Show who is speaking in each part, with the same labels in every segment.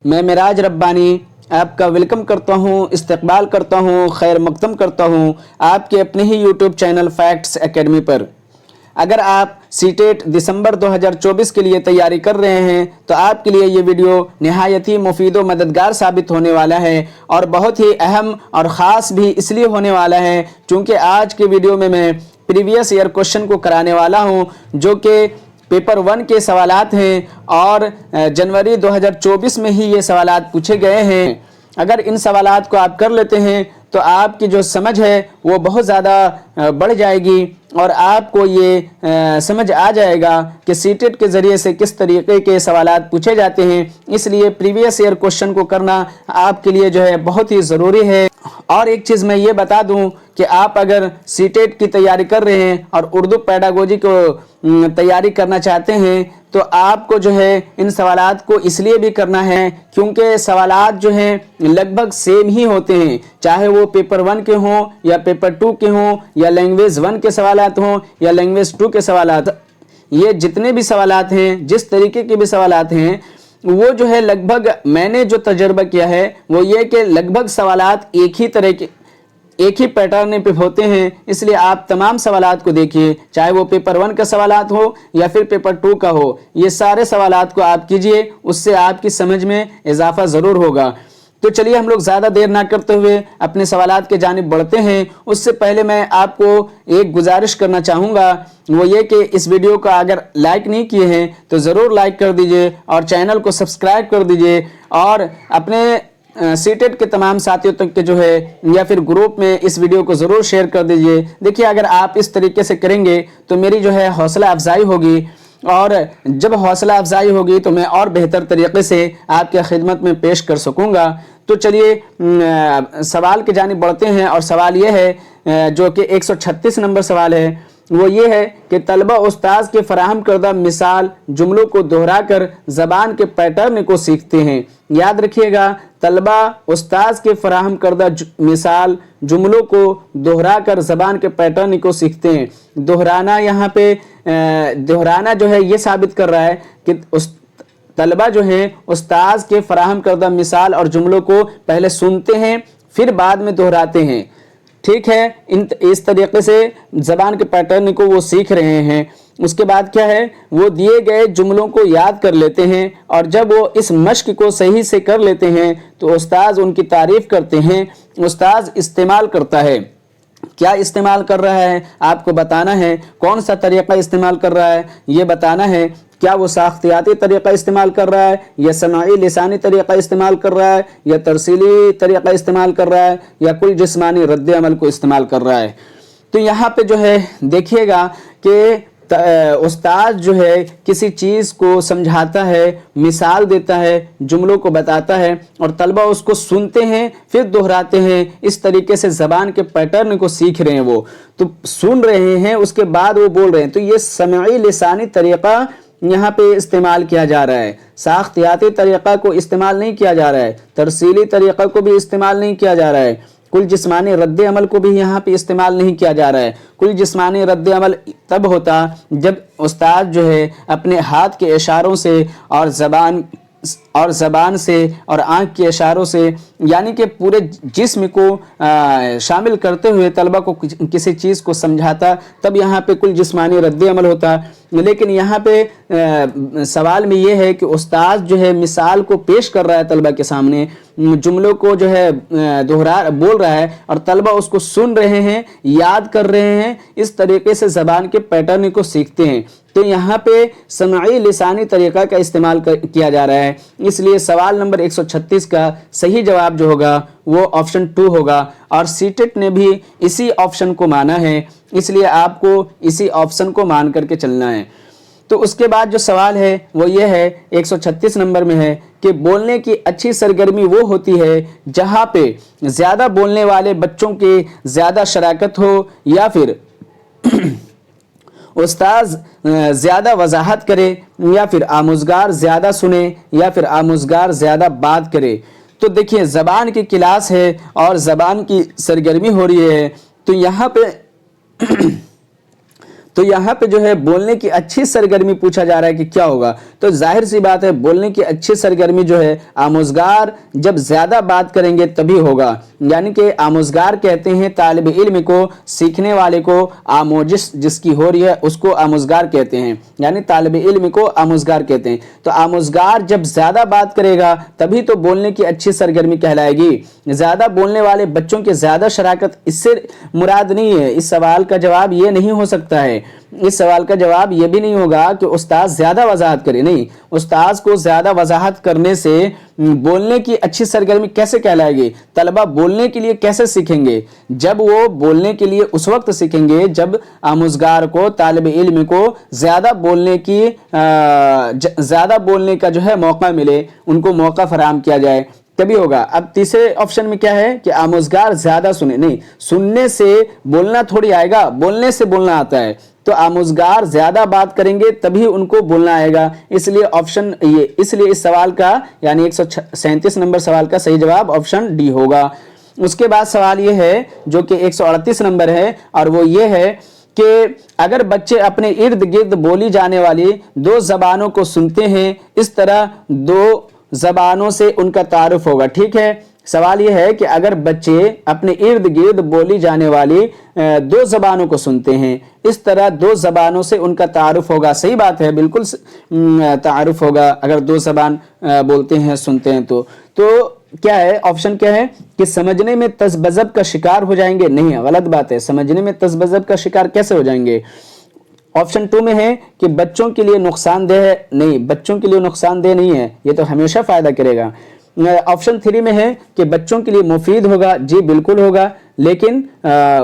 Speaker 1: میں معراج ربانی آپ کا ویلکم کرتا ہوں، استقبال کرتا ہوں، خیر مقدم کرتا ہوں آپ کے اپنے ہی یوٹیوب چینل فیکٹس اکیڈمی پر۔ اگر آپ سی ٹیٹ دسمبر 2024 کے لیے تیاری کر رہے ہیں تو آپ کے لیے یہ ویڈیو نہایت ہی مفید و مددگار ثابت ہونے والا ہے، اور بہت ہی اہم اور خاص بھی اس لیے ہونے والا ہے چونکہ آج کے ویڈیو میں پریویس ایئر کوشچن کو کرانے والا ہوں جو کہ پیپر 1 کے سوالات ہیں، اور جنوری 2024 میں ہی یہ سوالات پوچھے گئے ہیں۔ اگر ان سوالات کو آپ کر لیتے ہیں تو آپ کی جو سمجھ ہے وہ بہت زیادہ بڑھ جائے گی، اور آپ کو یہ سمجھ آ جائے گا کہ سی ٹیٹ کے ذریعے سے کس طریقے کے سوالات پوچھے جاتے ہیں۔ اس لیے پریویس ایئر کوشچن کو کرنا آپ کے لیے جو ہے بہت ہی ضروری ہے۔ اور ایک چیز میں یہ بتا دوں کہ آپ اگر سی ٹیٹ کی تیاری کر رہے ہیں اور اردو پیڈاگوجی کو تیاری کرنا چاہتے ہیں تو آپ کو جو ہے ان سوالات کو اس لیے بھی کرنا ہے کیونکہ سوالات جو ہیں لگ بھگ سیم ہی ہوتے ہیں، چاہے وہ پیپر 1 کے ہوں یا پیپر 2 کے ہوں یا لینگویج 1 کے سوالات ہوں یا لینگویج 2 کے سوالات۔ یہ جتنے بھی سوالات ہیں، جس طریقے کے بھی سوالات ہیں، وہ جو ہے لگ بھگ میں نے جو تجربہ کیا ہے وہ یہ کہ لگ بھگ سوالات ایک ہی طرح کے ایک ہی پیٹرن پہ ہوتے ہیں۔ اس لیے آپ تمام سوالات کو دیکھیے، چاہے وہ پیپر 1 کا سوالات ہو یا پھر پیپر 2 کا ہو، یہ سارے سوالات کو آپ کیجئے، اس سے آپ کی سمجھ میں اضافہ ضرور ہوگا۔ تو چلیے ہم لوگ زیادہ دیر نہ کرتے ہوئے اپنے سوالات کے جانب بڑھتے ہیں۔ اس سے پہلے میں آپ کو ایک گزارش کرنا چاہوں گا، وہ یہ کہ اس ویڈیو کو اگر لائک نہیں کیے ہیں تو ضرور لائک کر دیجئے اور چینل کو سبسکرائب کر دیجئے، اور اپنے سی ٹیٹ کے تمام ساتھیوں تک کے جو ہے یا پھر گروپ میں اس ویڈیو کو ضرور شیئر کر دیجئے۔ دیکھیے اگر آپ اس طریقے سے کریں گے تو میری جو ہے حوصلہ افزائی ہوگی، اور جب حوصلہ افزائی ہوگی تو میں اور بہتر طریقے سے آپ کے خدمت میں پیش کر سکوں گا۔ تو چلیے سوال کی جانب بڑھتے ہیں، اور سوال یہ ہے جو کہ 136 نمبر سوال ہے، وہ یہ ہے کہ طلبہ استاذ کے فراہم کردہ مثال جملوں کو دہرا کر زبان کے پیٹرن کو سیکھتے ہیں۔ یاد رکھیے گا، طلبہ استاذ کے فراہم کردہ مثال جملوں کو دہرا کر زبان کے پیٹرن کو سیکھتے ہیں۔ دہرانا یہاں پہ دہرانا جو ہے یہ ثابت کر رہا ہے کہ طلبہ جو ہیں استاذ کے فراہم کردہ مثال اور جملوں کو پہلے سنتے ہیں پھر بعد میں دہراتے ہیں، ٹھیک ہے؟ اس طریقے سے زبان کے پیٹرن کو وہ سیکھ رہے ہیں۔ اس کے بعد کیا ہے، وہ دیے گئے جملوں کو یاد کر لیتے ہیں، اور جب وہ اس مشق کو صحیح سے کر لیتے ہیں تو استاذ ان کی تعریف کرتے ہیں۔ استاذ استعمال کرتا ہے، کیا استعمال کر رہا ہے آپ کو بتانا ہے، کون سا طریقہ استعمال کر رہا ہے یہ بتانا ہے، کیا وہ ساختیاتی طریقہ استعمال کر رہا ہے یا سماعی لسانی طریقہ استعمال کر رہا ہے یا ترسیلی طریقہ استعمال کر رہا ہے یا کل جسمانی رد عمل کو استعمال کر رہا ہے۔ تو یہاں پہ جو ہے دیکھیے گا کہ استاد جو ہے کسی چیز کو سمجھاتا ہے، مثال دیتا ہے، جملوں کو بتاتا ہے، اور طلبہ اس کو سنتے ہیں پھر دہراتے ہیں۔ اس طریقے سے زبان کے پیٹرن کو سیکھ رہے ہیں، وہ تو سن رہے ہیں اس کے بعد وہ بول رہے ہیں۔ تو یہ سمعی لسانی طریقہ یہاں پہ استعمال کیا جا رہا ہے، ساختیاتی طریقہ کو استعمال نہیں کیا جا رہا ہے، ترسیلی طریقہ کو بھی استعمال نہیں کیا جا رہا ہے، کل جسمانی رد عمل کو بھی یہاں پہ استعمال نہیں کیا جا رہا ہے۔ کل جسمانی رد عمل تب ہوتا جب استاد جو ہے اپنے ہاتھ کے اشاروں سے اور زبان سے اور آنکھ کے اشاروں سے، یعنی کہ پورے جسم کو شامل کرتے ہوئے طلبہ کو کسی چیز کو سمجھاتا، تب یہاں پہ کل جسمانی رد عمل ہوتا۔ لیکن یہاں پہ سوال میں یہ ہے کہ استاد جو ہے مثال کو پیش کر رہا ہے طلبہ کے سامنے، جملوں کو جو ہے بول رہا ہے، اور طلبہ اس کو سن رہے ہیں، یاد کر رہے ہیں، اس طریقے سے زبان کے پیٹرن کو سیکھتے ہیں۔ تو یہاں پہ سمعی لسانی طریقہ کا استعمال کیا جا رہا ہے، اس لیے سوال نمبر 136 کا صحیح جواب جو ہوگا وہ آپشن 2 ہوگا، اور سی ٹیٹ نے بھی اسی آپشن کو مانا ہے، اس لیے آپ کو اسی آپشن کو مان کر کے چلنا ہے۔ تو اس کے بعد جو سوال ہے وہ یہ ہے 136 نمبر میں ہے کہ بولنے کی اچھی سرگرمی وہ ہوتی ہے جہاں پہ زیادہ بولنے والے بچوں کی زیادہ شراکت ہو، یا پھر استاذ زیادہ وضاحت کرے، یا پھر آموزگار زیادہ سنے، یا پھر آموزگار زیادہ بات کرے۔ تو دیکھیے زبان کی کلاس ہے اور زبان کی سرگرمی ہو رہی ہے، تو تو یہاں پہ جو ہے بولنے کی اچھی سرگرمی پوچھا جا رہا ہے کہ کیا ہوگا. تو ظاہر سی بات ہے بولنے کی اچھی سرگرمی جو ہے آموزگار جب زیادہ بات کریں گے تبھی ہوگا. یعنی کہ آموزگار کہتے ہیں طالب علم کو, سیکھنے والے کو, آموزش جس کی ہو رہی ہے اس کو آموزگار کہتے ہیں, یعنی طالب علم کو آموزگار کہتے ہیں. تو آموزگار جب زیادہ بات کرے گا تبھی تو بولنے کی اچھی سرگرمی کہلائے گی. زیادہ بولنے والے بچوں کی زیادہ شراکت اس سے مراد نہیں ہے. اس سوال کا جواب یہ نہیں ہو سکتا ہے. اس سوال کا جواب یہ بھی نہیں ہوگا کہ استاد زیادہ وضاحت کرے. نہیں, استاد کو زیادہ وضاحت کرنے سے بولنے کی اچھی سرگرمی کیسے کہلائے گی؟ طلبہ بولنے کے لیے کیسے سیکھیں گے؟ جب وہ بولنے کے لیے اس وقت سیکھیں گے جب آموزگار کو, طالب علم کو زیادہ بولنے کا جو ہے موقع ملے, ان کو موقع فراہم کیا جائے تبھی ہوگا. اب تیسرے آپشن میں کیا ہے کہ آموزگار زیادہ سنے. نہیں, سننے سے بولنا تھوڑی آئے گا, بولنے سے بولنا آتا ہے. تو آموزگار زیادہ بات کریں گے تبھی ان کو بولنا آئے گا. اس لیے اس سوال کا یعنی 137 نمبر سوال کا صحیح جواب آپشن ڈی ہوگا. اس کے بعد سوال یہ ہے جو کہ 138 نمبر ہے, اور وہ یہ ہے کہ اگر بچے اپنے ارد گرد بولی جانے والی 2 زبانوں کو سنتے ہیں, اس طرح 2 زبانوں سے ان کا تعارف ہوگا. ٹھیک ہے, سوال یہ ہے کہ اگر بچے اپنے ارد گرد بولی جانے والی 2 زبانوں کو سنتے ہیں, اس طرح 2 زبانوں سے ان کا تعارف ہوگا. صحیح بات ہے, بالکل تعارف ہوگا اگر 2 زبان بولتے ہیں سنتے ہیں تو کیا ہے, آپشن کیا ہے کہ سمجھنے میں تذبذب کا شکار ہو جائیں گے. نہیں, غلط بات ہے. سمجھنے میں تذبذب کا شکار کیسے ہو جائیں گے؟ آپشن 2 میں ہے کہ بچوں کے لیے نقصان دہ ہے. نہیں, بچوں کے لیے نقصان دہ نہیں ہے, یہ تو ہمیشہ فائدہ کرے گا. آپشن 3 میں ہے کہ بچوں کے لیے مفید ہوگا. جی بالکل ہوگا, لیکن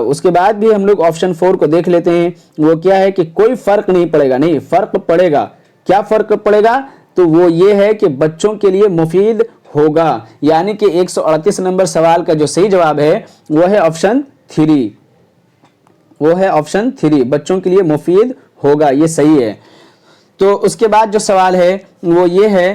Speaker 1: اس کے بعد بھی ہم لوگ آپشن 4 کو دیکھ لیتے ہیں. وہ کیا ہے کہ کوئی فرق نہیں پڑے گا. نہیں, فرق پڑے گا. کیا فرق پڑے گا؟ تو وہ یہ ہے کہ بچوں کے لیے مفید ہوگا. یعنی کہ 138 نمبر سوال کا جو صحیح جواب ہے وہ ہے آپشن 3. وہ ہے آپشن 3, بچوں کے لیے مفید ہوگا, یہ صحیح ہے. تو اس کے بعد جو سوال ہے وہ یہ ہے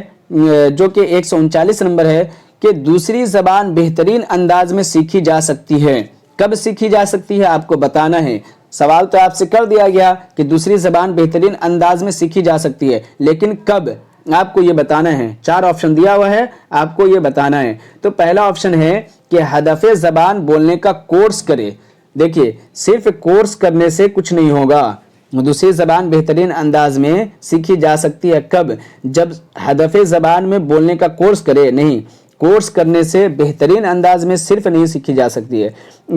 Speaker 1: جو کہ 139 نمبر ہے کہ دوسری زبان بہترین انداز میں سیکھی جا سکتی ہے. کب سیکھی جا سکتی ہے آپ کو بتانا ہے. سوال تو آپ سے کر دیا گیا کہ دوسری زبان بہترین انداز میں سیکھی جا سکتی ہے, لیکن کب آپ کو یہ بتانا ہے. 4 آپشن دیا ہوا ہے, آپ کو یہ بتانا ہے. تو پہلا آپشن ہے کہ ہدف زبان بولنے کا کورس کرے. دیکھیے, صرف کورس کرنے سے کچھ نہیں ہوگا. دوسری زبان بہترین انداز میں سیکھی جا سکتی ہے کب؟ جب ہدف زبان میں بولنے کا کورس کرے. نہیں, کورس کرنے سے بہترین انداز میں صرف نہیں سیکھی جا سکتی ہے.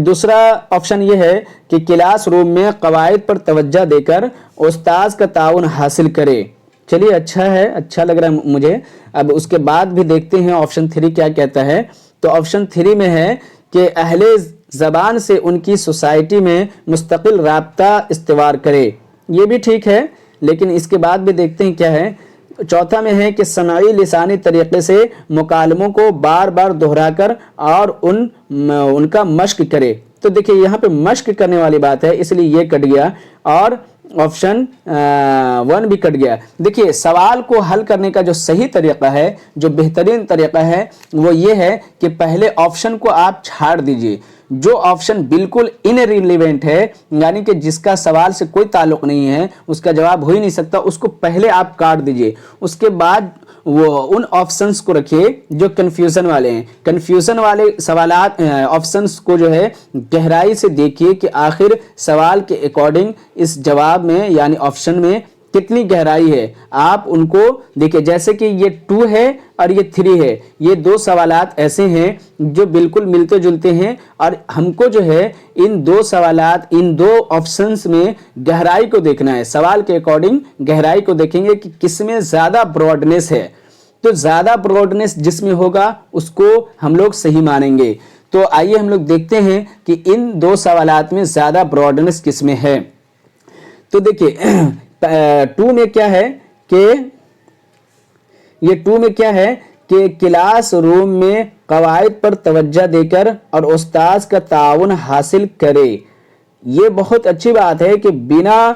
Speaker 1: دوسرا آپشن یہ ہے کہ کلاس روم میں قواعد پر توجہ دے کر استاذ کا تعاون حاصل کرے. چلیے, اچھا ہے, اچھا لگ رہا ہے مجھے. اب اس کے بعد بھی دیکھتے ہیں آپشن 3 کیا کہتا ہے. تو آپشن 3 میں ہے کہ اہل زبان سے ان کی سوسائٹی میں مستقل رابطہ استوار کرے. یہ بھی ٹھیک ہے, لیکن اس کے بعد بھی دیکھتے ہیں کیا ہے. چوتھا میں ہے کہ سمعی لسانی طریقے سے مکالموں کو بار بار دہرا کر اور ان کا مشق کرے. تو دیکھیں یہاں پہ مشق کرنے والی بات ہے, اس لیے یہ کٹ گیا اور آپشن 1 بھی کٹ گیا. دیکھیے, سوال کو حل کرنے کا جو صحیح طریقہ ہے, جو بہترین طریقہ ہے, وہ یہ ہے کہ پہلے آپشن کو آپ چھاڑ دیجئے. جو آپشن بالکل انریلیونٹ ہے, یعنی کہ جس کا سوال سے کوئی تعلق نہیں ہے, اس کا جواب ہو ہی نہیں سکتا, اس کو پہلے آپ کاٹ دیجئے. اس کے بعد وہ ان آپشنز کو رکھیے جو کنفیوژن والے ہیں. کنفیوژن والے سوالات آپشنز کو جو ہے گہرائی سے دیکھیے کہ آخر سوال کے اکارڈنگ اس جواب میں یعنی آپشن میں کتنی گہرائی ہے. آپ ان کو دیکھیں, جیسے کہ یہ 2 ہے اور یہ 3 ہے. یہ 2 سوالات ایسے ہیں جو بالکل ملتے جلتے ہیں, اور ہم کو جو ہے ان 2 سوالات, ان 2 آپشنز میں گہرائی کو دیکھنا ہے. سوال کے اکارڈنگ گہرائی کو دیکھیں گے کہ کس میں زیادہ براڈنس ہے. تو زیادہ براڈنس جس میں ہوگا اس کو ہم لوگ صحیح مانیں گے. تو آئیے ہم لوگ دیکھتے ہیں کہ ان 2 سوالات میں زیادہ براڈنس کس میں ہے. تو دیکھیے 2 میں کیا ہے کہ یہ 2 میں کیا ہے کہ کلاس روم میں قواعد پر توجہ دے کر اور استاذ کا تعاون حاصل کرے. یہ بہت اچھی بات ہے کہ بنا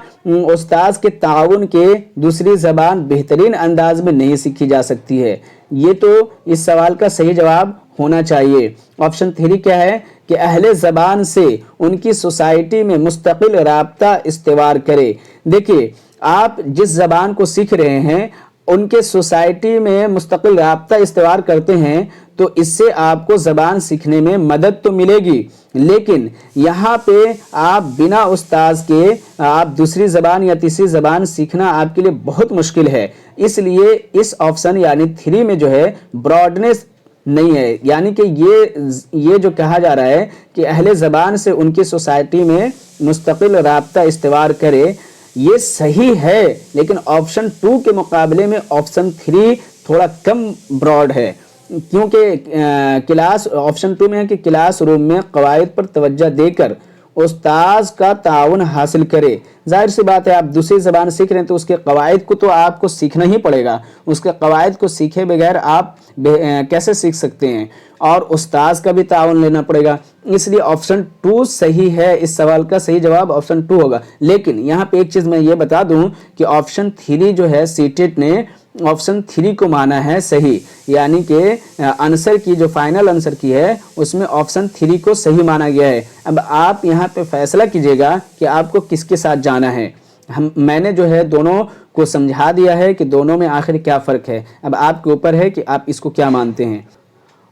Speaker 1: استاذ کے تعاون کے دوسری زبان بہترین انداز میں نہیں سیکھی جا سکتی ہے۔ یہ تو اس سوال کا صحیح جواب ہونا چاہیے۔ آپشن 3 کیا ہے کہ اہل زبان سے ان کی سوسائٹی میں مستقل رابطہ استوار کرے۔ دیکھیے، آپ جس زبان کو سیکھ رہے ہیں ان کے سوسائٹی میں مستقل رابطہ استوار کرتے ہیں تو اس سے آپ کو زبان سیکھنے میں مدد تو ملے گی، لیکن یہاں پہ آپ بنا استاذ کے آپ دوسری زبان یا تیسری زبان سیکھنا آپ کے لیے بہت مشکل ہے۔ اس لیے اس آپشن یعنی 3 میں جو ہے براڈنس نہیں ہے، یعنی کہ یہ جو کہا جا رہا ہے کہ اہل زبان سے ان کی سوسائٹی میں مستقل رابطہ استوار کرے، یہ صحیح ہے، لیکن آپشن 2 کے مقابلے میں آپشن 3 تھوڑا کم براڈ ہے، کیونکہ آپشن 2 میں ہے کہ کلاس روم میں قواعد پر توجہ دے کر استاذ کا تعاون حاصل کرے۔ ظاہر سی بات ہے، آپ دوسری زبان سیکھ رہے ہیں تو اس کے قواعد کو تو آپ کو سیکھنا ہی پڑے گا، اس کے قواعد کو سیکھے بغیر آپ کیسے سیکھ سکتے ہیں، اور استاذ کا بھی تعاون لینا پڑے گا۔ اس لیے آپشن 2 صحیح ہے، اس سوال کا صحیح جواب آپشن 2 ہوگا۔ لیکن یہاں پہ ایک چیز میں یہ بتا دوں کہ آپشن 3 جو ہے سیٹیٹ نے آپشن 3 کو مانا ہے صحیح، یعنی کہ آنسر کی جو فائنل آنسر کی ہے اس میں آپشن 3 کو صحیح مانا گیا ہے۔ اب آپ یہاں پہ فیصلہ کیجئے گا کہ آپ کو کس کے ساتھ جانا ہے۔ میں نے جو ہے دونوں کو سمجھا دیا ہے کہ دونوں میں آخر کیا فرق ہے، اب آپ کے اوپر ہے کہ آپ اس کو کیا مانتے ہیں،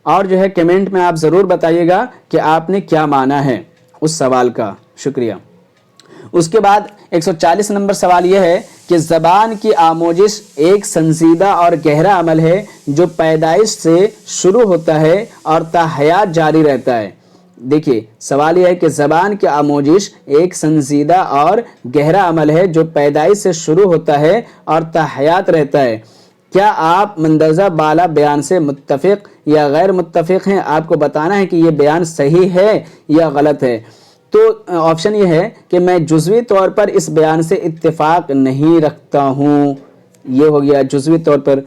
Speaker 1: اور جو ہے کمنٹ میں آپ ضرور بتائیے گا کہ آپ نے کیا مانا ہے اس سوال کا۔ شکریہ۔ اس کے بعد 140 نمبر سوال یہ ہے کہ زبان کی آموزش ایک سنجیدہ اور گہرا عمل ہے جو پیدائش سے شروع ہوتا ہے اور تا حیات جاری رہتا ہے۔ دیکھیے، سوال یہ ہے کہ زبان کی آموزش ایک سنجیدہ اور گہرا عمل ہے جو پیدائش سے شروع ہوتا ہے اور تا حیات رہتا ہے۔ کیا آپ مندرجہ بالا بیان سے متفق یا غیر متفق ہیں؟ آپ کو بتانا ہے کہ یہ بیان صحیح ہے یا غلط ہے۔ تو آپشن یہ ہے کہ میں جزوی طور پر اس بیان سے اتفاق نہیں رکھتا ہوں، یہ ہو گیا جزوی طور پر،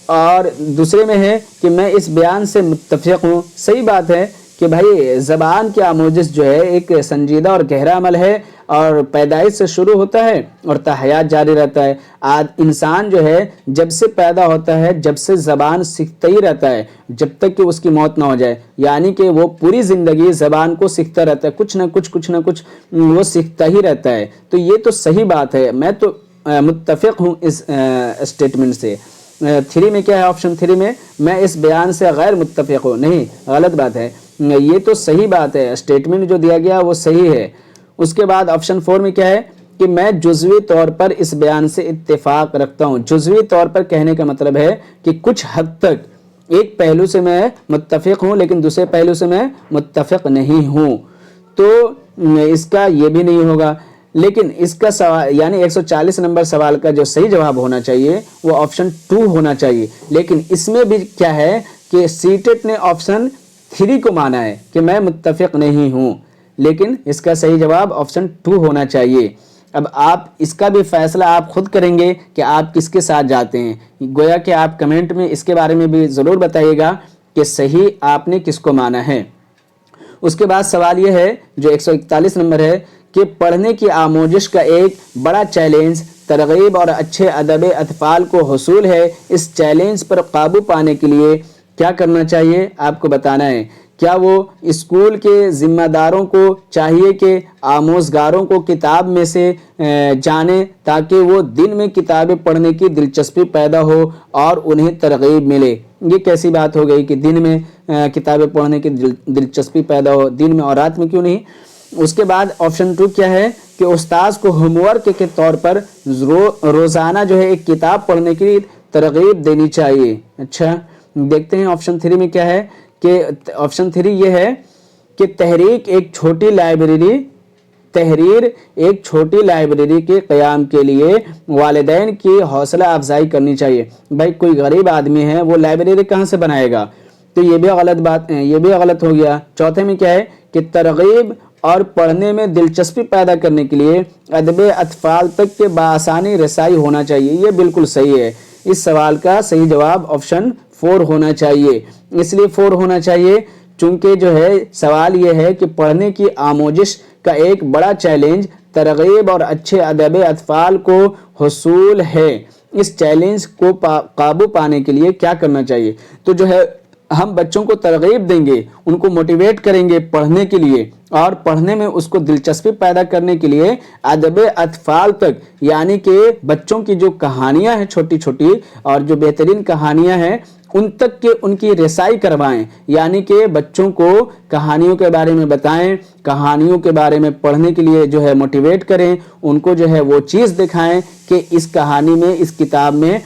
Speaker 1: اور دوسرے میں ہے کہ میں اس بیان سے متفق ہوں۔ صحیح بات ہے کہ بھائی زبان کی آموزش جو ہے ایک سنجیدہ اور گہرا عمل ہے اور پیدائش سے شروع ہوتا ہے اور تا حیات جاری رہتا ہے۔ انسان جو ہے جب سے پیدا ہوتا ہے جب سے زبان سیکھتا ہی رہتا ہے جب تک کہ اس کی موت نہ ہو جائے، یعنی کہ وہ پوری زندگی زبان کو سیکھتا رہتا ہے، کچھ نہ کچھ وہ سیکھتا ہی رہتا ہے۔ تو یہ تو صحیح بات ہے، میں تو متفق ہوں اس اسٹیٹمنٹ سے۔ 3 میں کیا ہے؟ آپشن 3 میں اس بیان سے غیر متفق ہوں، نہیں، غلط بات ہے، یہ تو صحیح بات ہے، اسٹیٹمنٹ جو دیا گیا وہ صحیح ہے۔ اس کے بعد آپشن 4 میں کیا ہے کہ میں جزوی طور پر اس بیان سے اتفاق رکھتا ہوں۔ جزوی طور پر کہنے کا مطلب ہے کہ کچھ حد تک ایک پہلو سے میں متفق ہوں لیکن دوسرے پہلو سے میں متفق نہیں ہوں، تو اس کا یہ بھی نہیں ہوگا۔ لیکن اس کا سوال یعنی 140 نمبر سوال کا جو صحیح جواب ہونا چاہیے وہ آپشن 2 ہونا چاہیے، لیکن اس میں بھی کیا ہے کہ سیٹیٹ نے آپشن 3 کو مانا ہے کہ میں متفق نہیں ہوں، لیکن اس کا صحیح جواب آپشن 2 ہونا چاہیے۔ اب آپ اس کا بھی فیصلہ آپ خود کریں گے کہ آپ کس کے ساتھ جاتے ہیں، گویا کہ آپ کمنٹ میں اس کے بارے میں بھی ضرور بتائیے گا کہ صحیح آپ نے کس کو مانا ہے۔ اس کے بعد سوال یہ ہے جو 141 نمبر ہے کہ پڑھنے کی آموزش کا ایک بڑا چیلنج ترغیب اور اچھے ادب اطفال کو حصول ہے، اس چیلنج پر قابو پانے کے لیے کیا کرنا چاہیے؟ آپ کو بتانا ہے۔ کیا وہ اسکول کے ذمہ داروں کو چاہیے کہ آموزگاروں کو کتاب میں سے جانیں تاکہ وہ دن میں کتابیں پڑھنے کی دلچسپی پیدا ہو اور انہیں ترغیب ملے؟ یہ کیسی بات ہو گئی کہ دن میں کتابیں پڑھنے کی دلچسپی پیدا ہو، دن میں اور رات میں کیوں نہیں؟ اس کے بعد آپشن 2 کیا ہے کہ استاذ کو ہوم ورک کے طور پر روزانہ جو ہے ایک کتاب پڑھنے کی ترغیب دینی چاہیے۔ اچھا، دیکھتے ہیں آپشن 3 میں کیا ہے کہ آپشن 3 یہ ہے کہ تحریر ایک چھوٹی لائبریری کے قیام کے لیے والدین کی حوصلہ افزائی کرنی چاہیے۔ بھائی کوئی غریب آدمی ہے وہ لائبریری کہاں سے بنائے گا؟ تو یہ بھی غلط بات ہے، یہ بھی غلط ہو گیا۔ چوتھے میں کیا ہے کہ ترغیب اور پڑھنے میں دلچسپی پیدا کرنے کے لیے ادب اطفال تک کے بآسانی رسائی ہونا چاہیے، یہ بالکل صحیح ہے۔ اس سوال کا صحیح جواب آپشن 4 ہونا چاہیے۔ اس لیے 4 ہونا چاہیے چونکہ جو ہے سوال یہ ہے کہ پڑھنے کی آموزش کا ایک بڑا چیلنج ترغیب اور اچھے ادب اطفال کو حصول ہے۔ اس چیلنج کو قابو پانے کے لیے کیا کرنا چاہیے؟ تو جو ہے ہم بچوں کو ترغیب دیں گے، ان کو موٹیویٹ کریں گے پڑھنے کے لیے، اور پڑھنے میں اس کو دلچسپی پیدا کرنے کے لیے ادب اطفال تک، یعنی کہ بچوں کی جو کہانیاں ہیں چھوٹی چھوٹی اور جو بہترین کہانیاں ہیں ان تک کے ان کی رسائی کروائیں، یعنی کہ بچوں کو کہانیوں کے بارے میں بتائیں، کہانیوں کے بارے میں پڑھنے کے لیے جو ہے موٹیویٹ کریں، ان کو جو ہے وہ چیز دکھائیں کہ اس کہانی میں، اس کتاب میں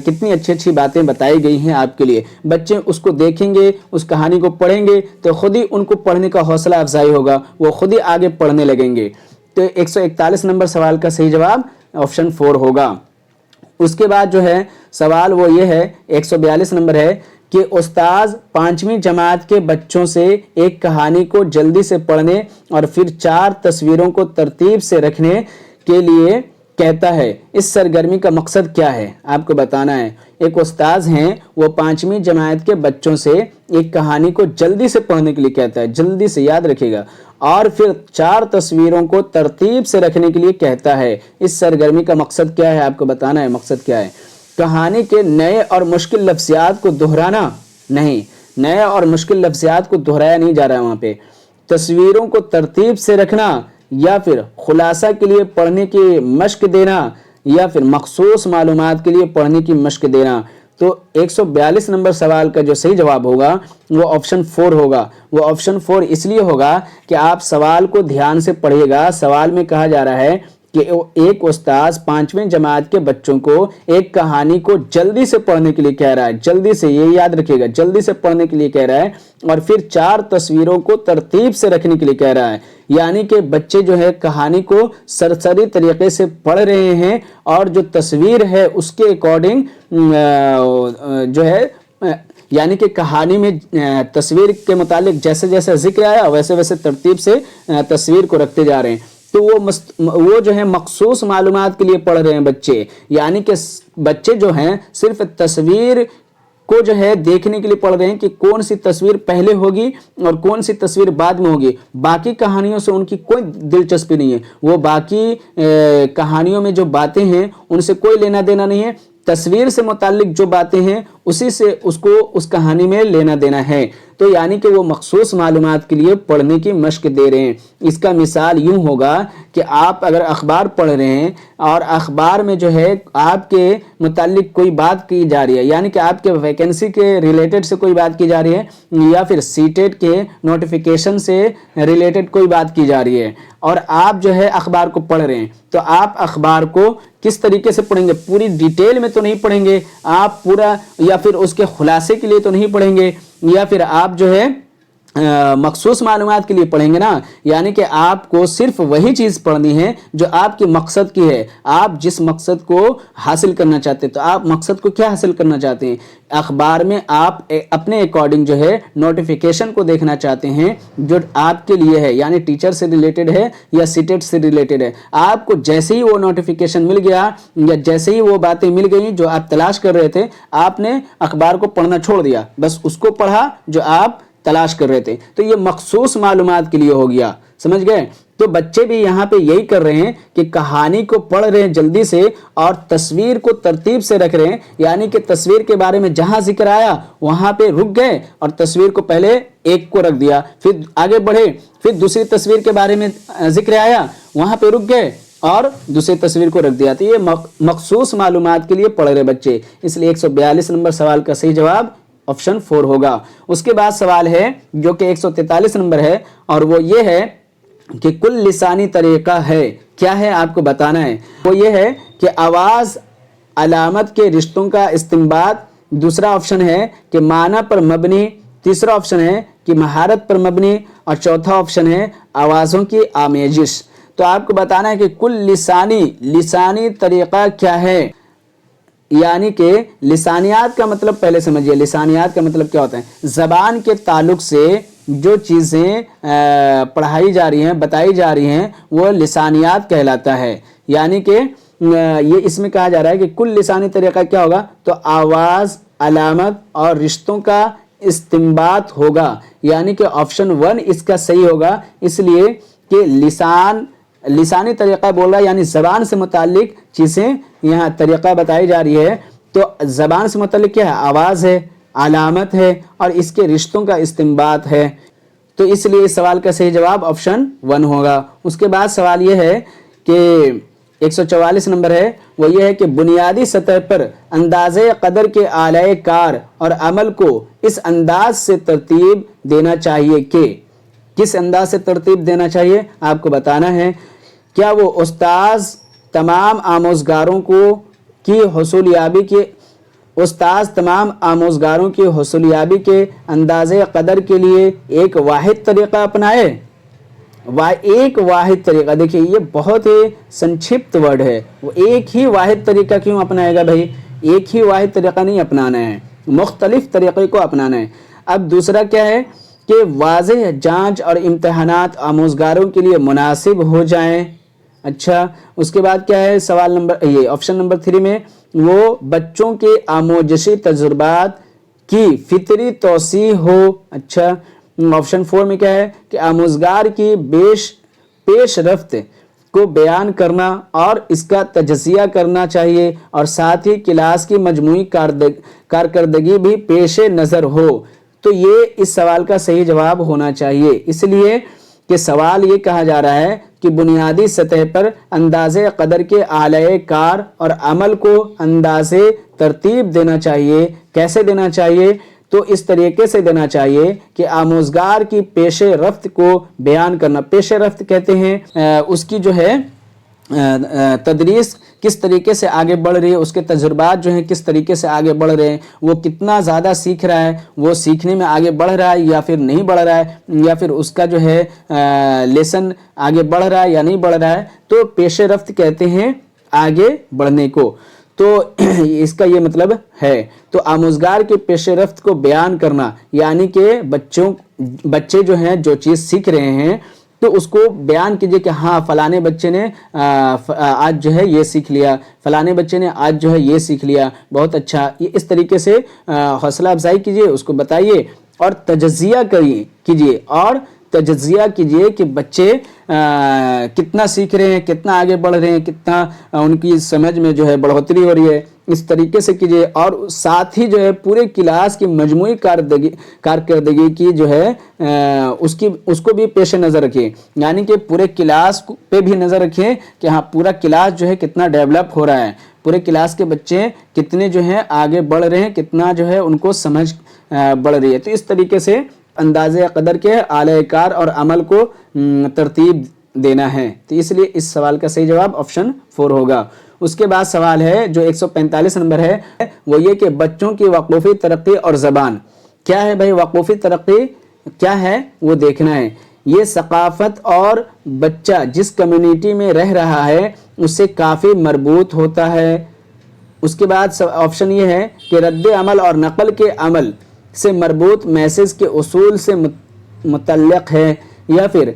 Speaker 1: کتنی اچھی اچھی باتیں بتائی گئی ہیں آپ کے لیے۔ بچے اس کو دیکھیں گے، اس کہانی کو پڑھیں گے تو خود ہی ان کو پڑھنے کا حوصلہ افزائی ہوگا، وہ خود ہی آگے پڑھنے لگیں گے۔ تو 141 نمبر سوال کا صحیح جواب آپشن 4 ہوگا۔ اس کے بعد جو ہے سوال وہ یہ ہے، 142 نمبر ہے کہ استاذ 5ویں جماعت کے بچوں سے ایک کہانی کو جلدی سے پڑھنے اور پھر 4 تصویروں کو ترتیب سے رکھنے کے لیے کہتا ہے، اس سرگرمی کا مقصد کیا ہے؟ آپ کو بتانا ہے۔ ایک استاذ ہیں، وہ 5ویں جماعت کے بچوں سے ایک کہانی کو جلدی سے پڑھنے کے لیے کہتا ہے، جلدی سے یاد رکھے گا، اور پھر 4 تصویروں کو ترتیب سے رکھنے کے لیے کہتا ہے۔ اس سرگرمی کا مقصد کیا ہے؟ آپ کو بتانا ہے مقصد کیا ہے۔ کہانی کے نئے اور مشکل لفظیات کو دہرانا نہیں، نئے اور مشکل لفظیات کو دہرایا نہیں جا رہا ہے وہاں پہ۔ تصویروں کو ترتیب سے رکھنا، یا پھر خلاصہ کے لیے پڑھنے کی مشق دینا، یا پھر مخصوص معلومات کے لیے پڑھنے کی مشق دینا۔ تو 142 نمبر سوال کا جو صحیح جواب ہوگا وہ آپشن 4 ہوگا۔ وہ آپشن 4 اس لیے ہوگا کہ آپ سوال کو دھیان سے پڑھیے گا۔ سوال میں کہا جا رہا ہے کہ ایک استاذ 5ویں جماعت کے بچوں کو ایک کہانی کو جلدی سے پڑھنے کے لیے کہہ رہا ہے، جلدی سے، یہ یاد رکھیے گا، جلدی سے پڑھنے کے لیے کہہ رہا ہے، اور پھر 4 تصویروں کو ترتیب سے رکھنے کے لیے کہہ رہا ہے۔ یعنی کہ بچے جو ہے کہانی کو سرسری طریقے سے پڑھ رہے ہیں، اور جو تصویر ہے اس کے اکارڈنگ جو ہے، یعنی کہ کہانی میں تصویر کے متعلق جیسے جیسے ذکر آیا ویسے ویسے ترتیب سے تصویر کو رکھتے جا رہے ہیں۔ تو وہ جو ہے مخصوص معلومات کے لیے پڑھ رہے ہیں بچے، یعنی کہ بچے جو ہیں صرف تصویر کو جو ہے دیکھنے کے لیے پڑھ رہے ہیں کہ کون سی تصویر پہلے ہوگی اور کون سی تصویر بعد میں ہوگی۔ باقی کہانیوں سے ان کی کوئی دلچسپی نہیں ہے، وہ باقی کہانیوں میں جو باتیں ہیں ان سے کوئی لینا دینا نہیں ہے، تصویر سے متعلق جو باتیں ہیں اسی سے اس کو اس کہانی میں لینا دینا ہے۔ تو یعنی کہ وہ مخصوص معلومات کے لیے پڑھنے کی مشق دے رہے ہیں۔ اس کا مثال یوں ہوگا کہ آپ اگر اخبار پڑھ رہے ہیں اور اخبار میں جو ہے آپ کے متعلق کوئی بات کی جا رہی ہے، یعنی کہ آپ کے ویکنسی کے ریلیٹڈ سے کوئی بات کی جا رہی ہے، یا پھر سیٹیٹ کے نوٹیفیکیشن سے ریلیٹڈ کوئی بات کی جا رہی ہے، اور آپ جو ہے اخبار کو پڑھ رہے ہیں، تو آپ اخبار کو کس طریقے سے پڑھیں گے؟ پوری ڈیٹیل میں تو نہیں پڑھیں گے آپ پورا، یا پھر اس کے خلاصے کے لیے تو نہیں پڑھیں گے، یا پھر آپ جو ہے مخصوص معلومات کے لیے پڑھیں گے نا، یعنی کہ آپ کو صرف وہی چیز پڑھنی ہے جو آپ کے مقصد کی ہے، آپ جس مقصد کو حاصل کرنا چاہتے ہیں۔ تو آپ مقصد کو کیا حاصل کرنا چاہتے ہیں؟ اخبار میں آپ اپنے اکارڈنگ جو ہے نوٹیفیکیشن کو دیکھنا چاہتے ہیں جو آپ کے لیے ہے، یعنی ٹیچر سے ریلیٹڈ ہے یا سیٹیٹ سے ریلیٹڈ ہے۔ آپ کو جیسے ہی وہ نوٹیفیکیشن مل گیا یا جیسے ہی وہ باتیں مل گئیں جو آپ تلاش کر رہے تھے، آپ نے اخبار کو پڑھنا چھوڑ دیا، بس اس کو پڑھا جو آپ تلاش کر رہے تھے۔ تو یہ مخصوص معلومات کے لیے ہو گیا، سمجھ گئے؟ تو بچے بھی یہاں پہ یہی کر رہے ہیں کہ کہانی کو پڑھ رہے ہیں جلدی سے، اور تصویر کو ترتیب سے رکھ رہے ہیں، یعنی کہ تصویر کے بارے میں جہاں ذکر آیا وہاں پہ رک گئے اور تصویر کو پہلے ایک کو رکھ دیا، پھر آگے بڑھے، پھر دوسری تصویر کے بارے میں ذکر آیا وہاں پہ رک گئے اور دوسری تصویر کو رکھ دیا۔ تو یہ مخصوص معلومات کے لیے پڑھ رہے بچے، اس لیے 142 نمبر سوال کا صحیح جواب آپشن 4 ہوگا۔ اس کے بعد سوال ہے جو کہ 143 نمبر ہے، اور وہ یہ ہے کہ کل لسانی طریقہ ہے، کیا ہے آپ کو بتانا ہے۔ وہ یہ ہے کہ آواز علامت کے رشتوں کا استنباط، دوسرا آپشن ہے کہ معنی پر مبنی، تیسرا آپشن ہے کہ مہارت پر مبنی، اور چوتھا آپشن ہے آوازوں کی آمیزش۔ تو آپ کو بتانا ہے کہ کل لسانی طریقہ کیا ہے، یعنی کہ لسانیات کا مطلب پہلے سمجھیے۔ لسانیات کا مطلب کیا ہوتا ہے؟ زبان کے تعلق سے جو چیزیں پڑھائی جا رہی ہیں، بتائی جا رہی ہیں، وہ لسانیات کہلاتا ہے۔ یعنی کہ یہ اس میں کہا جا رہا ہے کہ کل لسانی طریقہ کیا ہوگا، تو آواز، علامت اور رشتوں کا استنباط ہوگا، یعنی کہ آپشن 1 اس کا صحیح ہوگا۔ اس لیے کہ لسانی طریقہ بول رہا ہے، یعنی زبان سے متعلق چیزیں یہاں طریقہ بتائی جا رہی ہے. تو زبان سے متعلق کیا ہے؟ آواز ہے، علامت ہے، اور اس کے رشتوں کا استنباط ہے. تو اس لیے اس سوال کا صحیح جواب آپشن 1 ہوگا. اس کے بعد سوال یہ ہے کہ 144 نمبر ہے، وہ یہ ہے کہ بنیادی سطح پر اندازے قدر کے اعلی کار اور عمل کو اس انداز سے ترتیب دینا چاہیے کہ کس انداز سے ترتیب دینا چاہیے آپ کو بتانا ہے. کیا وہ استاذ تمام آموزگاروں کی حصولیابی کے اندازے قدر کے لیے ایک واحد طریقہ اپنائے. ایک واحد طریقہ، دیکھیے یہ بہت ہی سنکشپت ورڈ ہے. وہ ایک ہی واحد طریقہ کیوں اپنائے گا بھائی؟ ایک ہی واحد طریقہ نہیں اپنانا ہے، مختلف طریقے کو اپنانا ہے. اب دوسرا کیا ہے کہ واضح جانچ اور امتحانات آموزگاروں کے لیے مناسب ہو جائیں. اچھا، اس کے بعد کیا ہے سوال نمبر یہ آپشن نمبر 3 میں، وہ بچوں کے آموزشی تجربات کی فطری توسیع ہو. اچھا، آپشن 4 میں کیا ہے کہ آموزگار کی پیش رفت کو بیان کرنا اور اس کا تجزیہ کرنا چاہیے، اور ساتھ ہی کلاس کی مجموعی کارکردگی بھی پیش نظر ہو. تو یہ اس سوال کا صحیح جواب ہونا چاہیے، اس لیے کہ سوال یہ کہا جا رہا ہے کہ بنیادی سطح پر اندازے قدر کے اعلی کار اور عمل کو اندازے ترتیب دینا چاہیے. کیسے دینا چاہیے؟ تو اس طریقے سے دینا چاہیے کہ آموزگار کی پیش رفت کو بیان کرنا. پیش رفت کہتے ہیں اس کی جو ہے تدریس کس طریقے سے آگے بڑھ رہی ہے، اس کے تجربات جو ہیں کس طریقے سے آگے بڑھ رہے ہیں، وہ کتنا زیادہ سیکھ رہا ہے، وہ سیکھنے میں آگے بڑھ رہا ہے یا پھر نہیں بڑھ رہا ہے، یا پھر اس کا جو ہے لیسن آگے بڑھ رہا ہے یا نہیں بڑھ رہا ہے. تو پیش رفت کہتے ہیں آگے بڑھنے کو. تو اس کا یہ مطلب ہے. تو آموزگار کے پیش رفت کو بیان کرنا یعنی کہ بچے جو ہیں جو چیز سیکھ رہے ہیں تو اس کو بیان کیجئے کہ ہاں فلانے بچے نے آج جو ہے یہ سیکھ لیا، فلانے بچے نے آج جو ہے یہ سیکھ لیا، بہت اچھا. یہ اس طریقے سے حوصلہ افزائی کیجئے، اس کو بتائیے اور تجزیہ کیجئے کہ بچے کتنا سیکھ رہے ہیں، کتنا آگے بڑھ رہے ہیں، کتنا ان کی سمجھ میں جو ہے بڑھوتری ہو رہی ہے. اس طریقے سے کیجئے، اور ساتھ ہی جو ہے پورے کلاس کی مجموعی کارکردگی کی جو ہے اس کو بھی پیش نظر رکھیں، یعنی کہ پورے کلاس پہ بھی نظر رکھیں کہ ہاں پورا کلاس جو ہے کتنا ڈیولپ ہو رہا ہے، پورے کلاس کے بچے کتنے جو ہیں آگے بڑھ رہے ہیں، کتنا جو ہے ان کو سمجھ بڑھ رہی ہے. تو اس طریقے سے اندازے قدر کے اعلی کار اور عمل کو ترتیب دینا ہے. تو اس لیے اس سوال کا صحیح جواب آپشن 4 ہوگا. اس کے بعد سوال ہے جو 145 نمبر ہے، وہ یہ کہ بچوں کی وقوفی ترقی اور زبان. کیا ہے بھائی وقوفی ترقی؟ کیا ہے وہ دیکھنا ہے. یہ ثقافت اور بچہ جس کمیونٹی میں رہ رہا ہے اس سے کافی مربوط ہوتا ہے. اس کے بعد آپشن یہ ہے کہ رد عمل اور نقل کے عمل سے مربوط میسج کے اصول سے متعلق ہے، یا پھر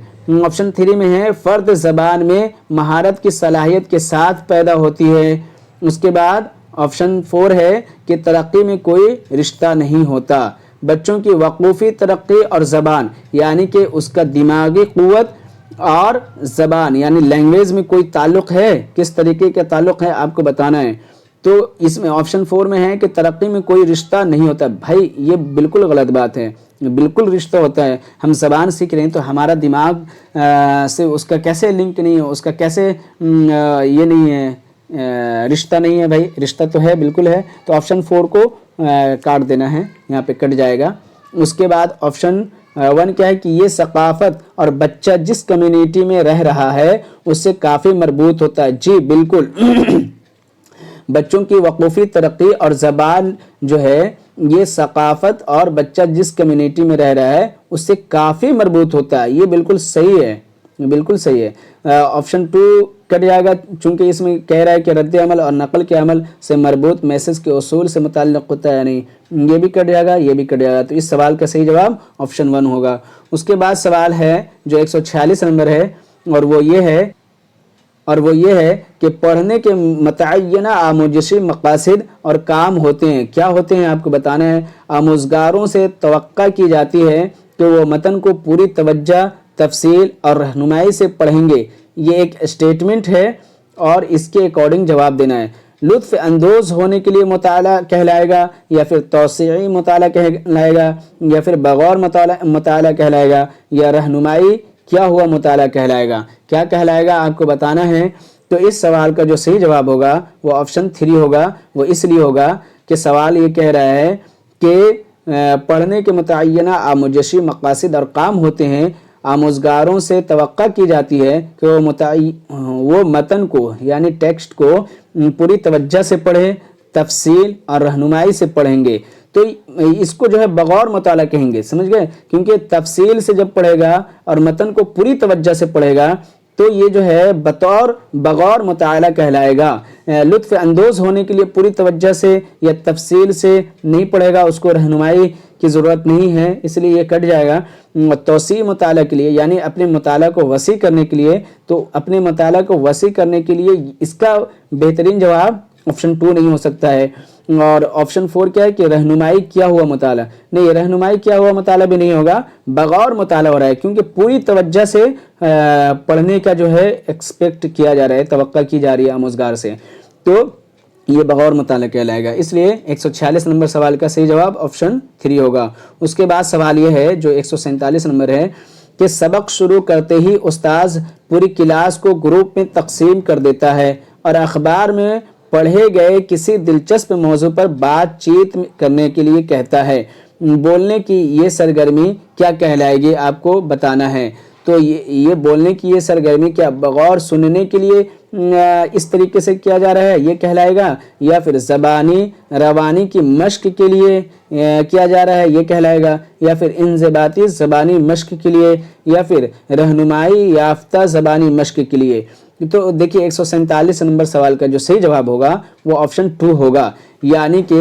Speaker 1: آپشن 3 میں ہے فرد زبان میں مہارت کی صلاحیت کے ساتھ پیدا ہوتی ہے. اس کے بعد آپشن 4 ہے کہ ترقی میں کوئی رشتہ نہیں ہوتا. بچوں کی وقوفی ترقی اور زبان یعنی کہ اس کا دماغی قوت اور زبان یعنی لینگویج میں کوئی تعلق ہے، کس طریقے کا تعلق ہے آپ کو بتانا ہے. تو اس میں آپشن 4 میں ہے کہ ترقی میں کوئی رشتہ نہیں ہوتا. بھائی یہ بالکل غلط بات ہے، بالکل رشتہ ہوتا ہے. ہم زبان سیکھ رہے ہیں تو ہمارا دماغ سے اس کا کیسے لنک نہیں ہے، اس کا کیسے یہ نہیں ہے، رشتہ نہیں ہے. بھائی رشتہ تو ہے، بالکل ہے. تو آپشن 4 کو کاٹ دینا ہے، یہاں پہ کٹ جائے گا. اس کے بعد آپشن 1 کیا ہے کہ یہ ثقافت اور بچہ جس کمیونٹی میں رہ رہا ہے اس سے کافی مربوط ہوتا ہے. جی بالکل بچوں کی وقوفی ترقی اور زبان جو ہے یہ ثقافت اور بچہ جس کمیونٹی میں رہ رہا ہے اس سے کافی مربوط ہوتا ہے. یہ بالکل صحیح ہے، بالکل صحیح ہے. آپشن 2 کٹ جائے گا چونکہ اس میں کہہ رہا ہے کہ رد عمل اور نقل کے عمل سے مربوط میسج کے اصول سے متعلق ہوتا ہے، یعنی یہ بھی کٹ جائے گا، یہ بھی کٹ جائے گا. تو اس سوال کا صحیح جواب آپشن 1 ہوگا. اس کے بعد سوال ہے جو 146 نمبر ہے، اور وہ یہ ہے کہ پڑھنے کے متعینہ آموزشی مقاصد اور کام ہوتے ہیں. کیا ہوتے ہیں آپ کو بتانا ہے. آموزگاروں سے توقع کی جاتی ہے کہ وہ متن کو پوری توجہ تفصیل اور رہنمائی سے پڑھیں گے، یہ ایک اسٹیٹمنٹ ہے اور اس کے اکارڈنگ جواب دینا ہے۔ لطف اندوز ہونے کے لیے مطالعہ کہلائے گا، یا پھر توسیعی مطالعہ کہلائے گا، یا پھر بغور مطالعہ کہلائے گا، یا رہنمائی کیا ہوا مطالعہ کہلائے گا؟ کیا کہلائے گا آپ کو بتانا ہے۔ تو اس سوال کا جو صحیح جواب ہوگا وہ آپشن 3 ہوگا۔ وہ اس لیے ہوگا کہ سوال یہ کہہ رہا ہے کہ پڑھنے کے متعینہ آموزشی مقاصد اور کام ہوتے ہیں، آموزگاروں سے توقع کی جاتی ہے کہ وہ متن کو یعنی ٹیکسٹ کو پوری توجہ سے پڑھے، تفصیل اور رہنمائی سے پڑھیں گے۔ تو اس کو جو ہے بغور مطالعہ کہیں گے، سمجھ گئے؟ کیونکہ تفصیل سے جب پڑھے گا اور متن کو پوری توجہ سے پڑھے گا تو یہ جو ہے بغور مطالعہ کہلائے گا۔ لطف اندوز ہونے کے لیے پوری توجہ سے یا تفصیل سے نہیں پڑھے گا، اس کو رہنمائی کی ضرورت نہیں ہے، اس لیے یہ کٹ جائے گا۔ توسیع مطالعہ کے لیے یعنی اپنے مطالعہ کو وسیع کرنے کے لیے، تو اپنے مطالعہ کو وسیع کرنے کے لیے اس کا بہترین جواب آپشن 2 نہیں ہو سکتا ہے۔ اور آپشن 4 کیا ہے کہ رہنمائی کیا ہوا مطالعہ، نہیں، رہنمائی کیا ہوا مطالعہ بھی نہیں ہوگا، بغور مطالعہ ہو رہا ہے، کیونکہ پوری توجہ سے پڑھنے کا جو ہے ایکسپیکٹ کیا جا رہا ہے، توقع کی جا رہی ہے آموزگار سے، تو یہ بغور مطالعہ کہلائے گا۔ اس لیے 146 نمبر سوال کا صحیح جواب آپشن 3 ہوگا۔ اس کے بعد سوال یہ ہے جو 147 نمبر ہے کہ سبق شروع کرتے ہی استاذ پوری کلاس کو گروپ میں تقسیم کر دیتا ہے اور اخبار میں پڑھے گئے کسی دلچسپ موضوع پر بات چیت کرنے کے لیے کہتا ہے، بولنے کی یہ سرگرمی کیا کہلائے گی؟ آپ کو بتانا ہے۔ تو یہ بولنے کی یہ سرگرمی کیا بغور سننے کے لیے اس طریقے سے کیا جا رہا ہے، یہ کہلائے گا، یا پھر زبانی روانی کی مشق کے لیے کیا جا رہا ہے، یہ کہلائے گا، یا پھر انضباطی زبانی مشق کے لیے، یا پھر رہنمائی یافتہ زبانی مشق کے لیے؟ تو دیکھیے 147 نمبر سوال کا جو صحیح جواب ہوگا وہ آپشن 2 ہوگا، یعنی کہ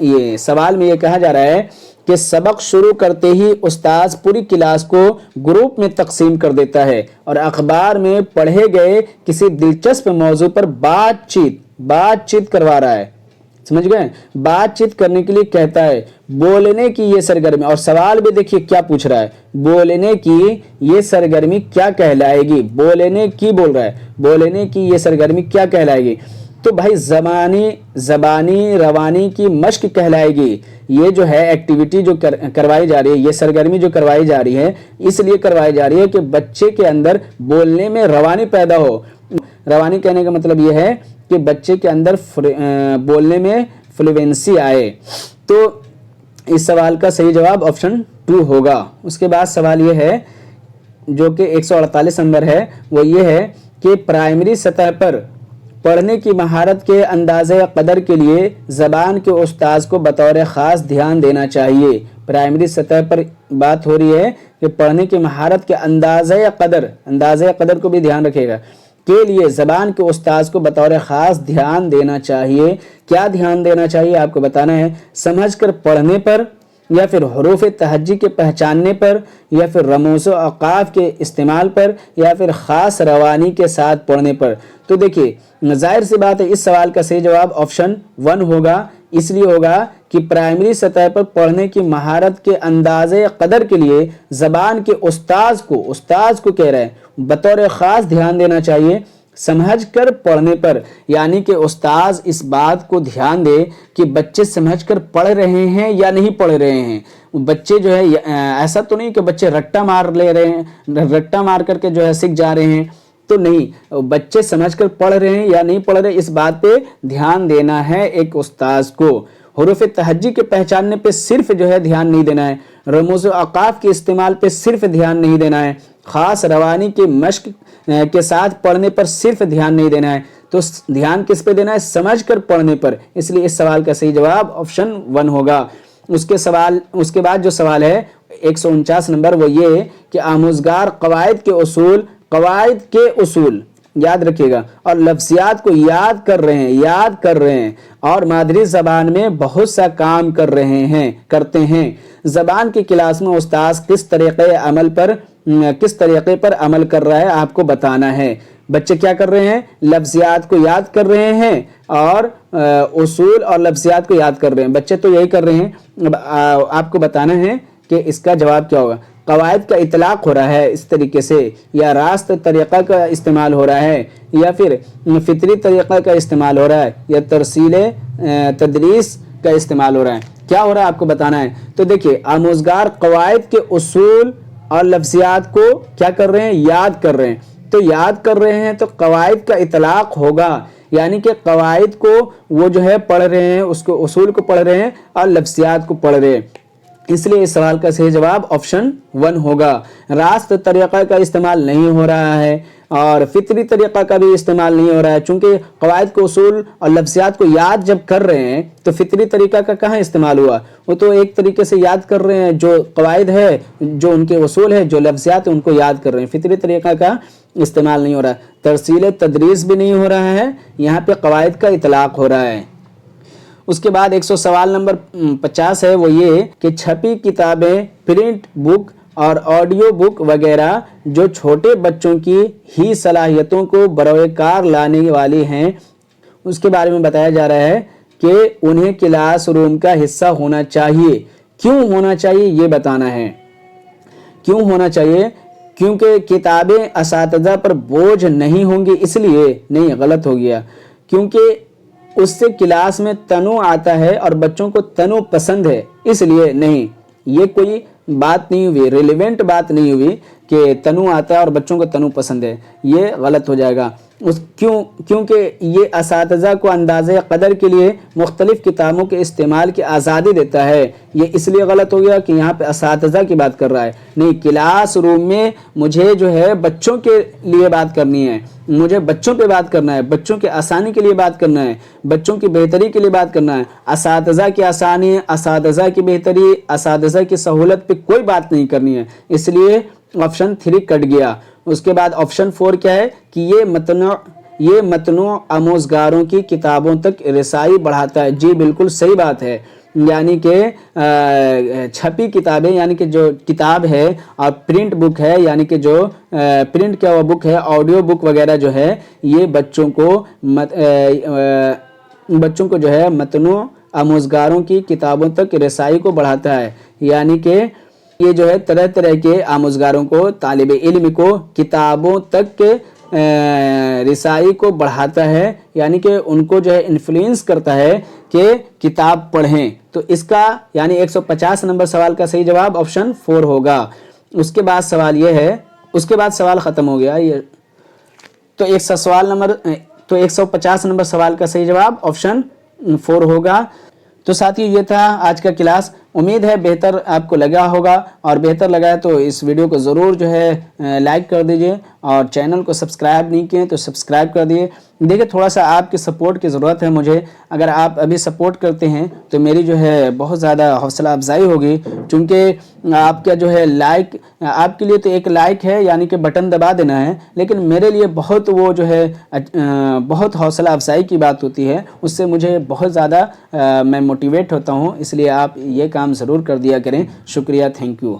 Speaker 1: یہ سوال میں یہ کہا جا رہا ہے کہ سبق شروع کرتے ہی استاذ پوری کلاس کو گروپ میں تقسیم کر دیتا ہے اور اخبار میں پڑھے گئے کسی دلچسپ موضوع پر بات چیت کروا رہا ہے، سمجھ گئے؟ بات چیت کرنے کے لیے کہتا ہے، بولنے کی یہ سرگرمی، اور سوال بھی دیکھیے کیا پوچھ رہا ہے، بولنے کی یہ سرگرمی کیا کہلائے گی؟ بولنے کی بول رہا ہے، بولنے کی یہ سرگرمی کیا کہلائے گی؟ تو بھائی زبانی روانی کی مشق کہلائے گی۔ یہ جو ہے ایکٹیویٹی جو کروائی جا رہی ہے، یہ سرگرمی جو کروائی جا رہی ہے، اس لیے کروائی جا رہی ہے کہ بچے کے اندر بولنے میں روانی پیدا ہو۔ روانی کہنے کا مطلب یہ ہے کہ بچے کے اندر بولنے میں فلوینسی آئے۔ تو اس سوال کا صحیح جواب آپشن 2 ہوگا۔ اس کے بعد سوال یہ ہے جو کہ 148 نمبر ہے، وہ یہ ہے کہ پرائمری سطح پر پڑھنے کی مہارت کے اندازہ قدر کے لیے زبان کے استاذ کو بطور خاص دھیان دینا چاہیے۔ پرائمری سطح پر بات ہو رہی ہے کہ پڑھنے کی مہارت کے اندازہ قدر کو بھی دھیان رکھے گا کے لیے زبان کے استاذ کو بطور خاص دھیان دینا چاہیے۔ کیا دھیان دینا چاہیے آپ کو بتانا ہے، سمجھ کر پڑھنے پر، یا پھر حروف تہجی کے پہچاننے پر، یا پھر رموز و اوقاف کے استعمال پر، یا پھر خاص روانی کے ساتھ پڑھنے پر؟ تو دیکھیے ظاہر سی بات ہے اس سوال کا صحیح جواب آپشن 1 ہوگا، اس لیے ہوگا کہ پرائمری سطح پر پڑھنے کی مہارت کے اندازہ قدر کے لیے زبان کے استاذ کو کہہ رہے ہیں بطور خاص دھیان دینا چاہیے سمجھ کر پڑھنے پر، یعنی کہ استاذ اس بات کو دھیان دے کہ بچے سمجھ کر پڑھ رہے ہیں یا نہیں پڑھ رہے ہیں۔ بچے جو ہے ایسا تو نہیں کہ بچے رٹا مار کر کے جو ہے سیکھ جا رہے ہیں، تو نہیں، بچے سمجھ کر پڑھ رہے ہیں یا نہیں پڑھ رہے، اس بات پہ دھیان دینا ہے ایک استاذ کو۔ حروف تہجی کے پہچاننے پہ صرف جو ہے دھیان نہیں دینا ہے، رموز و اوقاف کے استعمال پہ صرف دھیان نہیں دینا ہے، خاص روانی کے مشق کے ساتھ پڑھنے پر صرف دھیان نہیں دینا ہے۔ تو دھیان کس پہ دینا ہے؟ سمجھ کر پڑھنے پر، اس لیے اس سوال کا صحیح جواب آپشن 1 ہوگا۔ اس کے بعد جو سوال ہے 149 نمبر، وہ یہ کہ آموزگار قواعد کے اصول یاد رکھیے گا اور لفظیات کو یاد کر رہے ہیں اور مادری زبان میں بہت سا کام کرتے ہیں۔ زبان کی کلاس میں استاذ کس طریقے پر عمل کر رہا ہے آپ کو بتانا ہے۔ بچے کیا کر رہے ہیں؟ لفظیات کو یاد کر رہے ہیں اور اصول اور لفظیات کو یاد کر رہے ہیں، بچے تو یہی کر رہے ہیں۔ اب آپ کو بتانا ہے کہ اس کا جواب کیا ہوگا۔ قواعد کا اطلاق ہو رہا ہے اس طریقے سے، یا راست طریقہ کا استعمال ہو رہا ہے، یا پھر فطری طریقہ کا استعمال ہو رہا ہے، یا ترسیل تدریس کا استعمال ہو رہا ہے، کیا ہو رہا ہے آپ کو بتانا ہے۔ تو دیکھیے آموزگار قواعد کے اصول اور لفظیات کو کیا کر رہے ہیں، یاد کر رہے ہیں۔ تو یاد کر رہے ہیں تو قواعد کا اطلاق ہوگا، یعنی کہ قواعد کو وہ جو ہے پڑھ رہے ہیں، اس کو اصول کو پڑھ رہے ہیں اور لفظیات کو پڑھ رہے ہیں، اس لیے اس سوال کا صحیح جواب آپشن 1 ہوگا۔ راست طریقہ کا استعمال نہیں ہو رہا ہے اور فطری طریقہ کا بھی استعمال نہیں ہو رہا ہے، چونکہ قواعد کو اصول اور لفظیات کو یاد جب کر رہے ہیں تو فطری طریقہ کا کہاں استعمال ہوا، وہ تو ایک طریقے سے یاد کر رہے ہیں، جو قواعد ہے، جو ان کے اصول ہے، جو لفظیات ہیں، ان کو یاد کر رہے ہیں، فطری طریقہ کا استعمال نہیں ہو رہا ہے۔ ترسیل تدریس بھی نہیں ہو رہا ہے، یہاں پہ قواعد کا اطلاق ہو رہا ہے۔ اس کے بعد سوال نمبر 50 ہے، وہ یہ کہ چھپی کتابیں، پرنٹ بک اور آڈیو بک وغیرہ جو چھوٹے بچوں کی ہی صلاحیتوں کو بروئے کار لانے والی ہیں، اس کے بارے میں بتایا جا رہا ہے کہ انہیں کلاس روم کا حصہ ہونا چاہیے۔ کیوں ہونا چاہیے یہ بتانا ہے۔ کیوں ہونا چاہیے؟ کیونکہ کتابیں اساتذہ پر بوجھ نہیں ہوں گی، اس لیے نہیں، غلط ہو گیا، کیونکہ اس سے کلاس میں تنوع آتا ہے اور بچوں کو تنوع پسند ہے، اس لیے نہیں، یہ کوئی بات نہیں ہوئی، ریلیونٹ بات نہیں ہوئی کہ تنوع آتا ہے اور بچوں کو تنوع پسند ہے، یہ غلط ہو جائے گا۔ کیونکہ یہ اساتذہ کو اندازہ قدر کے لیے مختلف کتابوں کے استعمال کی آزادی دیتا ہے، یہ اس لیے غلط ہو گیا کہ یہاں پہ اساتذہ کی بات کر رہا ہے، نہیں، کلاس روم میں مجھے جو ہے بچوں کے لیے بات کرنی ہے، مجھے بچوں پہ بات کرنا ہے، بچوں کے آسانی کے لیے بات کرنا ہے، بچوں کی بہتری کے لیے بات کرنا ہے، اساتذہ کی آسانی، اساتذہ کی بہتری، اساتذہ کی سہولت پہ کوئی بات نہیں کرنی ہے، اس لیے آپشن 3 کٹ گیا۔ اس کے بعد آپشن 4 کیا ہے کہ یہ متنوع آموزگاروں کی کتابوں تک رسائی بڑھاتا ہے۔ جی بالکل صحیح بات ہے، یعنی کہ چھپی کتابیں، یعنی کہ جو کتاب ہے، اور پرنٹ بک ہے، یعنی کہ جو پرنٹ کیا ہوا بک ہے، آڈیو بک وغیرہ جو ہے، یہ بچوں کو جو ہے متنوع آموزگاروں کی کتابوں تک رسائی کو بڑھاتا ہے، یعنی کہ یہ جو ہے طرح طرح کے آموزگاروں کو، طالب علم کو کتابوں تک رسائی کو بڑھاتا ہے، یعنی کہ ان کو جو ہے انفلوئنس کرتا ہے کہ کتاب پڑھیں۔ تو اس کا یعنی 150 نمبر سوال کا صحیح جواب آپشن 4 ہوگا۔ اس کے بعد سوال یہ ہے، اس کے بعد سوال ختم ہو گیا یہ، تو 150 نمبر سوال کا صحیح جواب آپشن 4 ہوگا۔ تو ساتھیو یہ تھا آج کا کلاس، امید ہے بہتر آپ کو لگا ہوگا، اور بہتر لگا ہے تو اس ویڈیو کو ضرور جو ہے لائک کر دیجئے، اور چینل کو سبسکرائب نہیں کیے تو سبسکرائب کر دیئے۔ دیکھیں تھوڑا سا آپ کی سپورٹ کی ضرورت ہے مجھے، اگر آپ ابھی سپورٹ کرتے ہیں تو میری جو ہے بہت زیادہ حوصلہ افزائی ہوگی، چونکہ آپ کا جو ہے لائک، آپ کے لیے تو ایک لائک ہے، یعنی کہ بٹن دبا دینا ہے، لیکن میرے لیے بہت وہ جو ہے بہت حوصلہ افزائی کی بات ہوتی ہے، اس سے مجھے بہت زیادہ میں موٹیویٹ ہوتا ہوں، اس لیے آپ یہ کام ضرور کر دیا کریں۔ شکریہ، تھینک یو۔